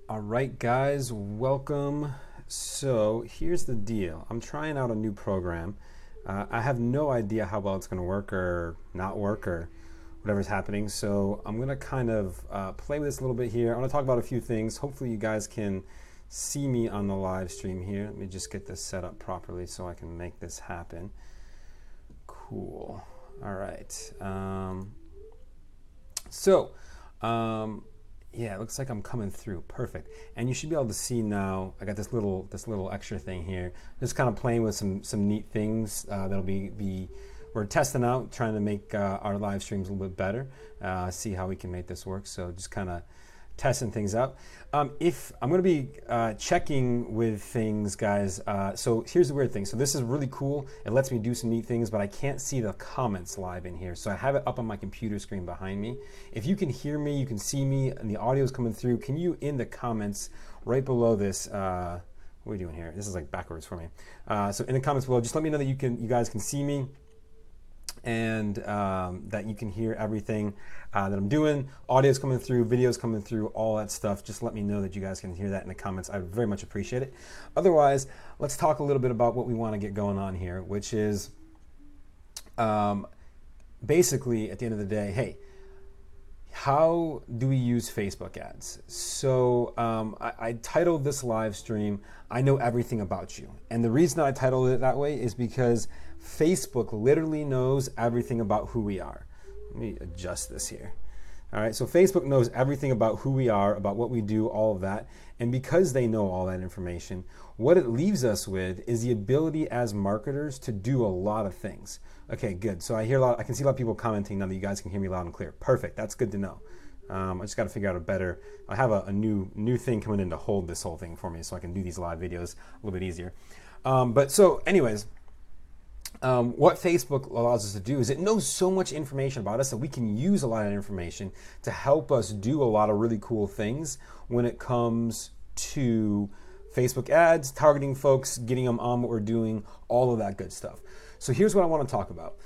All right, guys, welcome. So here's the deal. I'm trying out a new program. I have no idea how well it's going to work or not work or whatever's happening. So I'm going to kind of play with this a little bit here. I want to talk about a few things. Hopefully you guys can see me on the live stream here. Let me just get this set up properly so I can make this happen. Cool. All right. Yeah, it looks like I'm coming through. Perfect. And you should be able to see now. I got this little extra thing here. Just kind of playing with some neat things that'll be we're testing out, trying to make our live streams a little bit better. See how we can make this work. So just kind of testing things out. If I'm going to be checking with things, guys. So here's the weird thing. So this is really cool. It lets me do some neat things, but I can't see the comments live in here. So I have it up on my computer screen behind me. If you can hear me, you can see me, and the audio is coming through. Can you, in the comments right below this, what are we doing here? This is like backwards for me. So in the comments below, just let me know that you guys can see me, and that you can hear everything that I'm doing. Audio's coming through, videos coming through, all that stuff. Just let me know that you guys can hear that in the comments. I very much appreciate it. Otherwise, let's talk a little bit about what we want to get going on here, which is basically at the end of the day, hey, how do we use Facebook ads? So I titled this live stream, I Know Everything About You. And the reason I titled it that way is because Facebook literally knows everything about who we are. Let me adjust this here. All right, so Facebook knows everything about who we are, about what we do, all of that. And because they know all that information, what it leaves us with is the ability as marketers to do a lot of things. Okay, good. So I can see a lot of people commenting now that you guys can hear me loud and clear. Perfect, that's good to know. I just got to figure out I have a new thing coming in to hold this whole thing for me so I can do these live videos a little bit easier. But so anyways, what Facebook allows us to do is it knows so much information about us that we can use a lot of information to help us do a lot of really cool things when it comes to Facebook ads, targeting folks, getting them on what we're doing, all of that good stuff. So here's what I want to talk about.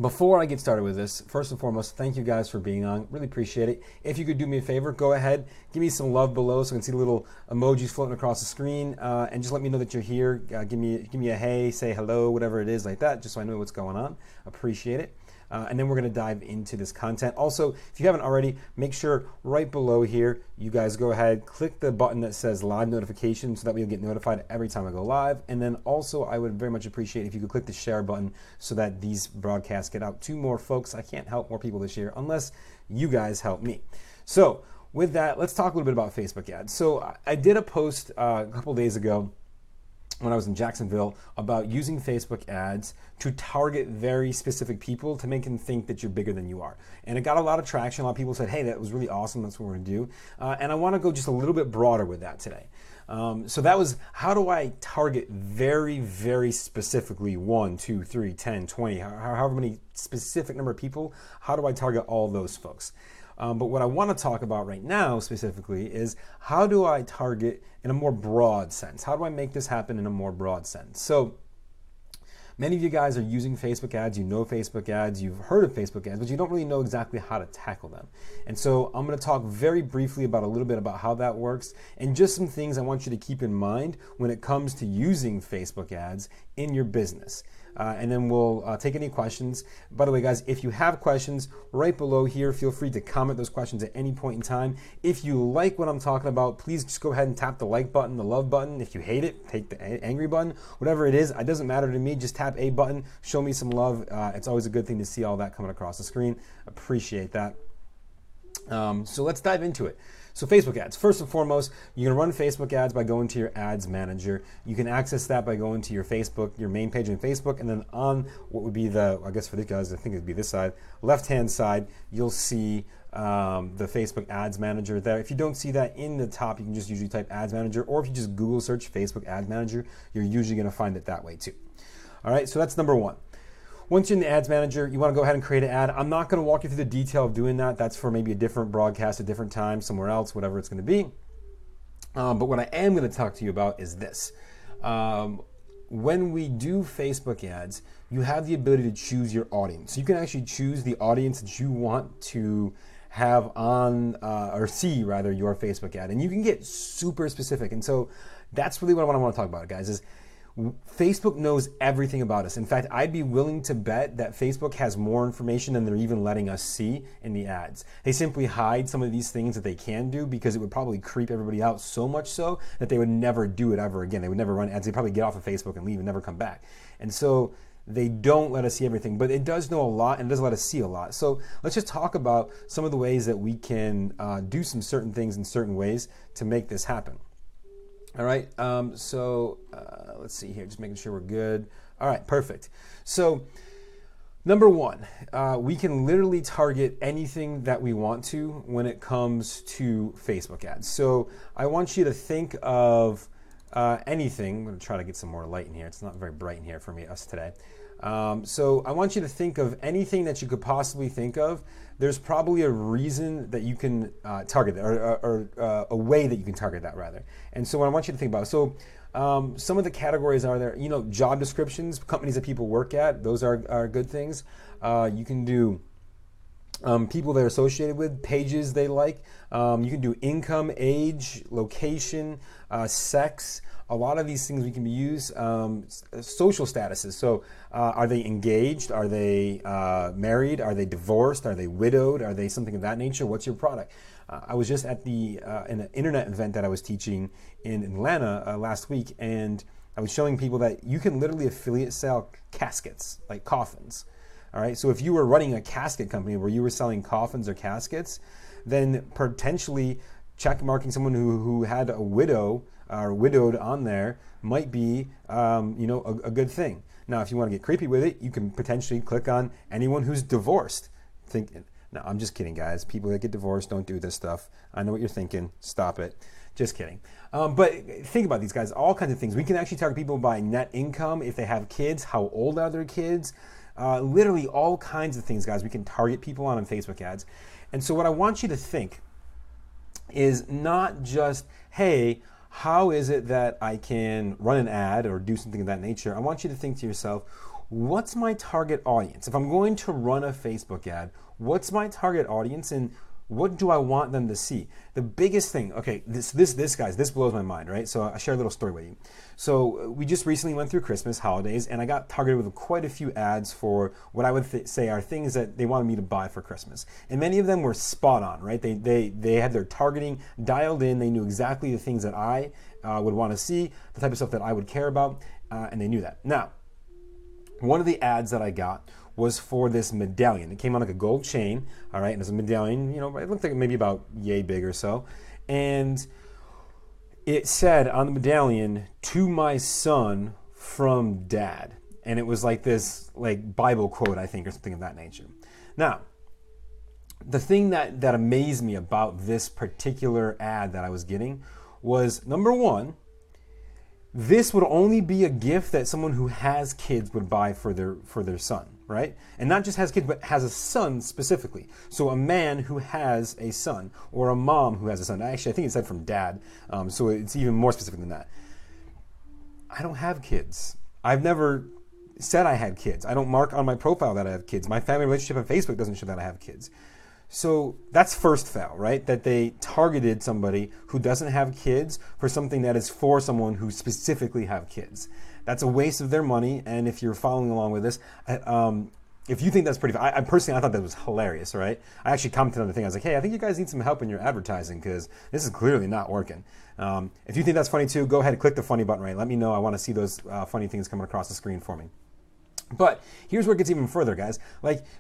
Before I get started with this, first and foremost, thank you guys for being on. Really appreciate it. If you could do me a favor, go ahead, give me some love below so I can see the little emojis floating across the screen, and just let me know that you're here. Give me a hey, say hello, whatever it is like that, just so I know what's going on. Appreciate it. And then we're going to dive into this content. Also, if you haven't already, make sure right below here, you guys go ahead, click the button that says live notification so that we'll get notified every time I go live. And then also, I would very much appreciate if you could click the share button so that these broadcasts get out to more folks. I can't help more people this year unless you guys help me. So with that, let's talk a little bit about Facebook ads. So I did a post a couple days ago when I was in Jacksonville about using Facebook ads to target very specific people to make them think that you're bigger than you are. And it got a lot of traction. A lot of people said, hey, that was really awesome. That's what we're gonna do. And I wanna go just a little bit broader with that today. So that was, how do I target very, very specifically 1, 2, 3, 10, 20, however many specific number of people, how do I target all those folks? But what I want to talk about right now specifically is how do I target in a more broad sense? How do I make this happen in a more broad sense? So many of you guys are using Facebook ads, you know Facebook ads, you've heard of Facebook ads, but you don't really know exactly how to tackle them. And so I'm going to talk very briefly about a little bit about how that works and just some things I want you to keep in mind when it comes to using Facebook ads in your business. And then we'll take any questions. By the way, guys, if you have questions right below here, feel free to comment those questions at any point in time. If you like what I'm talking about, please just go ahead and tap the like button, the love button. If you hate it, take the angry button. Whatever it is, it doesn't matter to me. Just tap a button, show me some love. It's always a good thing to see all that coming across the screen. Appreciate that. So let's dive into it. So Facebook ads, first and foremost, you can run Facebook ads by going to your ads manager. You can access that by going to your Facebook, your main page on Facebook, and then on what would be I guess for these guys, I think it'd be this side, left-hand side, you'll see the Facebook ads manager there. If you don't see that in the top, you can just usually type ads manager, or if you just Google search Facebook ads manager, you're usually gonna find it that way too. All right, so that's number one. Once you're in the ads manager, you want to go ahead and create an ad. I'm not going to walk you through the detail of doing that. That's for maybe a different broadcast, a different time, somewhere else, whatever it's going to be. But what I am going to talk to you about is this. When we do Facebook ads, you have the ability to choose your audience. So you can actually choose the audience that you want to have on or see rather your Facebook ad, and you can get super specific. And so that's really what I want to talk about, guys. Is Facebook knows everything about us. In fact, I'd be willing to bet that Facebook has more information than they're even letting us see in the ads. They simply hide some of these things that they can do because it would probably creep everybody out so much so that they would never do it ever again. They would never run ads. They'd probably get off of Facebook and leave and never come back. And so they don't let us see everything, but it does know a lot and it does let us see a lot. So let's just talk about some of the ways that we can do some certain things in certain ways to make this happen. All right, let's see here, just making sure we're good. All right, perfect. So number one, we can literally target anything that we want to when it comes to Facebook ads. So I want you to think of anything. I'm gonna try to get some more light in here. It's not very bright in here for us today. So I want you to think of anything that you could possibly think of. There's probably a reason that you can target that, or a way that you can target that rather. And so what I want you to think about, so some of the categories are there, job descriptions, companies that people work at, those are good things. You can do people they're associated with, pages they like. You can do income, age, location, sex. A lot of these things we can use. Social statuses. So are they engaged? Are they married? Are they divorced? Are they widowed? Are they something of that nature? What's your product? I was just at in an internet event that I was teaching in Atlanta last week, and I was showing people that you can literally affiliate sell caskets, like coffins. All right, so if you were running a casket company where you were selling coffins or caskets, then potentially check marking someone who had a widow or widowed on there might be a good thing. Now, if you want to get creepy with it, you can potentially click on anyone who's divorced. No, I'm just kidding, guys. People that get divorced don't do this stuff. I know what you're thinking. Stop it. Just kidding. But think about these guys, all kinds of things. We can actually target people by net income, if they have kids, how old are their kids, literally all kinds of things, guys, we can target people on Facebook ads. And so what I want you to think is not just, hey, how is it that I can run an ad or do something of that nature? I want you to think to yourself, what's my target audience? If I'm going to run a Facebook ad, what's my target audience and what do I want them to see? The biggest thing, okay, this guys, this blows my mind, right? So I'll share a little story with you. So we just recently went through Christmas holidays and I got targeted with quite a few ads for what I would say are things that they wanted me to buy for Christmas. And many of them were spot on, right? They had their targeting dialed in. They knew exactly the things that I would want to see, the type of stuff that I would care about, and they knew that. Now, one of the ads that I got was for this medallion. It came on like a gold chain, all right, and it's a medallion, it looked like maybe about yay big or so. And it said on the medallion, "To my son from dad." And it was like this Bible quote, I think, or something of that nature. Now, the thing that amazed me about this particular ad that I was getting was, number one, this would only be a gift that someone who has kids would buy for their son, right? And not just has kids, but has a son specifically. So a man who has a son, or a mom who has a son. Actually, I think it said from dad, so it's even more specific than that. I don't have kids. I've never said I had kids. I don't mark on my profile that I have kids. My family relationship on Facebook doesn't show that I have kids. So that's first fail, right? That they targeted somebody who doesn't have kids for something that is for someone who specifically have kids. That's a waste of their money. And if you're following along with this, if you think that's pretty, I personally thought that was hilarious, right? I actually commented on the thing. I was like, hey, I think you guys need some help in your advertising because this is clearly not working. If you think that's funny too, go ahead and click the funny button, right? Let me know. I want to see those funny things coming across the screen for me. But here's where it gets even further, guys.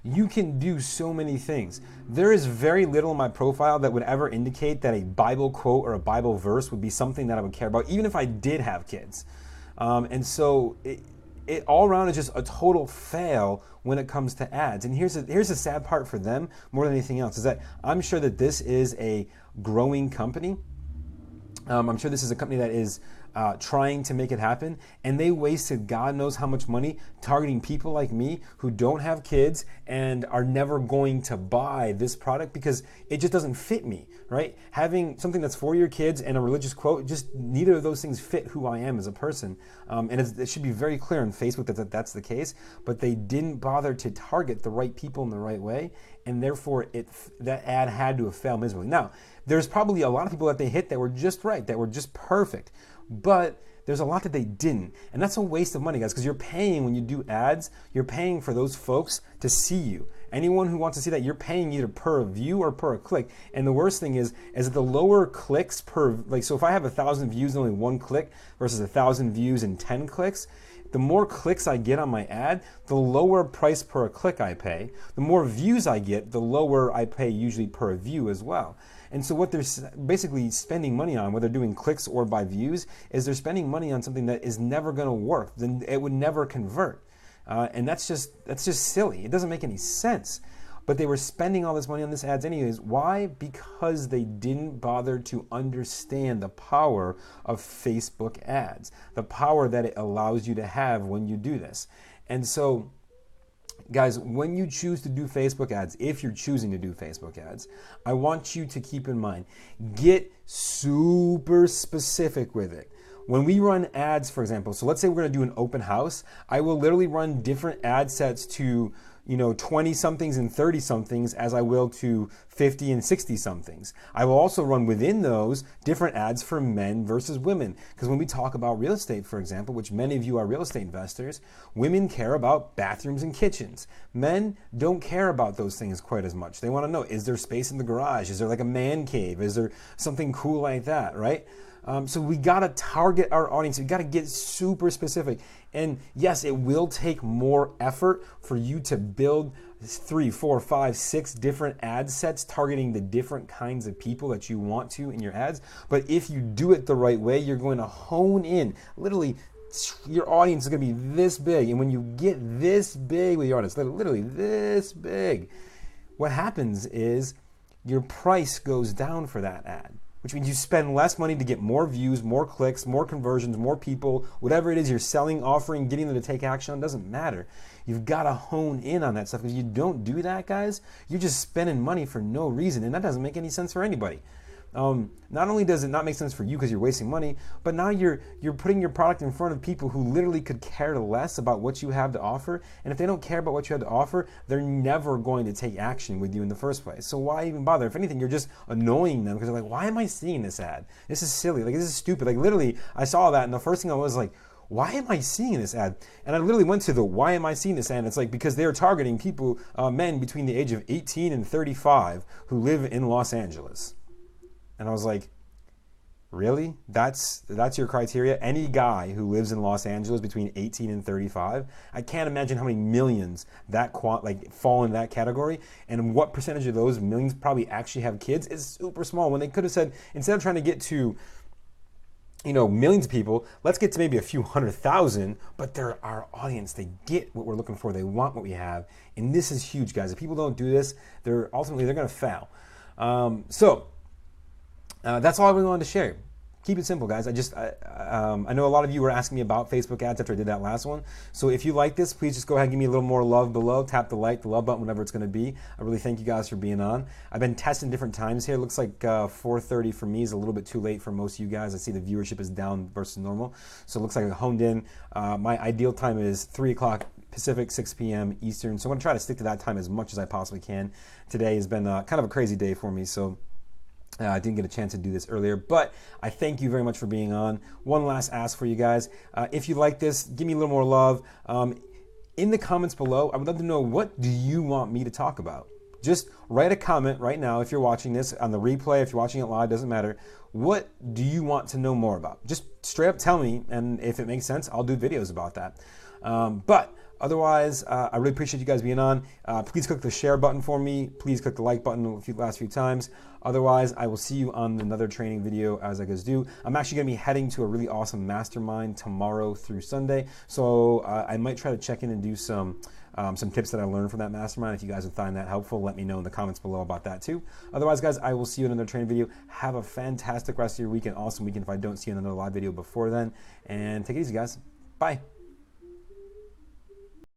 You can do so many things. There is very little in my profile that would ever indicate that a Bible quote or a Bible verse would be something that I would care about, even if I did have kids. And so it all around is just a total fail when it comes to ads. And here's the sad part for them more than anything else is that I'm sure that this is a growing company. I'm sure this is a company that is trying to make it happen, and they wasted God knows how much money targeting people like me who don't have kids and are never going to buy this product because it just doesn't fit me, right? Having something that's for your kids and a religious quote, just neither of those things fit who I am as a person. And it should be very clear on Facebook that that's the case, but they didn't bother to target the right people in the right way, and therefore that ad had to have failed miserably. Now, there's probably a lot of people that they hit that were just right, that were just perfect, but there's a lot that they didn't. And that's a waste of money, guys, because you're paying, when you do ads, you're paying for those folks to see you. Anyone who wants to see that, you're paying either per view or per click. And the worst thing is that the lower clicks per, so if I have 1,000 views and only 1 click versus 1,000 views and 10 clicks, the more clicks I get on my ad, the lower price per click I pay. The more views I get, the lower I pay usually per view as well. And so what they're basically spending money on, whether they're doing clicks or by views, is they're spending money on something that is never going to work. Then it would never convert. And that's just silly. It doesn't make any sense. But they were spending all this money on this ads anyways. Why? Because they didn't bother to understand the power of Facebook ads, the power that it allows you to have when you do this. And so, guys, when you choose to do Facebook ads, if you're choosing to do Facebook ads, I want you to keep in mind, get super specific with it. When we run ads, for example, so let's say we're going to do an open house, I will literally run different ad sets to 20 somethings and 30 somethings as I will to 50 and 60 somethings. I will also run within those different ads for men versus women. Because when we talk about real estate, for example, which many of you are real estate investors, women care about bathrooms and kitchens. Men don't care about those things quite as much. They want to know, is there space in the garage? Is there like a man cave? Is there something cool like that, right? So we got to target our audience. We got to get super specific. And yes, it will take more effort for you to build 3, 4, 5, 6 different ad sets targeting the different kinds of people that you want to in your ads. But if you do it the right way, you're going to hone in. Literally, your audience is going to be this big. And when you get this big with your audience, literally this big, what happens is your price goes down for that ad, which means you spend less money to get more views, more clicks, more conversions, more people, whatever it is you're selling, offering, getting them to take action on, doesn't matter. You've got to hone in on that stuff, because you don't do that, guys, you're just spending money for no reason, and that doesn't make any sense for anybody. Not only does it not make sense for you because you're wasting money, but now you're putting your product in front of people who literally could care less about what you have to offer. And if they don't care about what you have to offer, they're never going to take action with you in the first place. So why even bother? If anything, you're just annoying them because they're like, why am I seeing this ad? This is silly. Like, this is stupid. Like, literally, I saw that, and the first thing I was like, why am I seeing this ad? And I literally went to the why am I seeing this ad? And it's like, because they're targeting people, men between the age of 18 and 35 who live in Los Angeles. And I was like, really? That's your criteria? Any guy who lives in Los Angeles between 18 and 35? I can't imagine how many millions that fall in that category. And what percentage of those millions probably actually have kids is super small. When they could have said, instead of trying to get to millions of people, let's get to maybe a few 100,000, but they're our audience. They get what we're looking for. They want what we have. And this is huge, guys. If people don't do this, they're going to fail. That's all I really wanted to share. Keep it simple, guys. I know a lot of you were asking me about Facebook ads after I did that last one. So if you like this, please just go ahead and give me a little more love below. Tap the love button, whatever it's going to be. I really thank you guys for being on. I've been testing different times here. It looks like 4:30 for me is a little bit too late for most of you guys. I see the viewership is down versus normal. So it looks like I honed in. My ideal time is 3 o'clock Pacific, 6 p.m. Eastern. So I'm going to try to stick to that time as much as I possibly can. Today has been kind of a crazy day for me, so I didn't get a chance to do this earlier, but I thank you very much for being on. One last ask for you guys. If you like this, give me a little more love. In the comments below, I would love to know, what do you want me to talk about? Just write a comment right now if you're watching this on the replay, if you're watching it live, doesn't matter. What do you want to know more about? Just straight up tell me, and if it makes sense, I'll do videos about that. But otherwise, I really appreciate you guys being on. Please click the share button for me. Please click the like button the last few times. Otherwise, I will see you on another training video as I guys do. I'm actually going to be heading to a really awesome mastermind tomorrow through Sunday. So I might try to check in and do some some tips that I learned from that mastermind. If you guys would find that helpful, let me know in the comments below about that too. Otherwise, guys, I will see you in another training video. Have a fantastic rest of your weekend, awesome weekend if I don't see you in another live video before then. And take it easy, guys. Bye.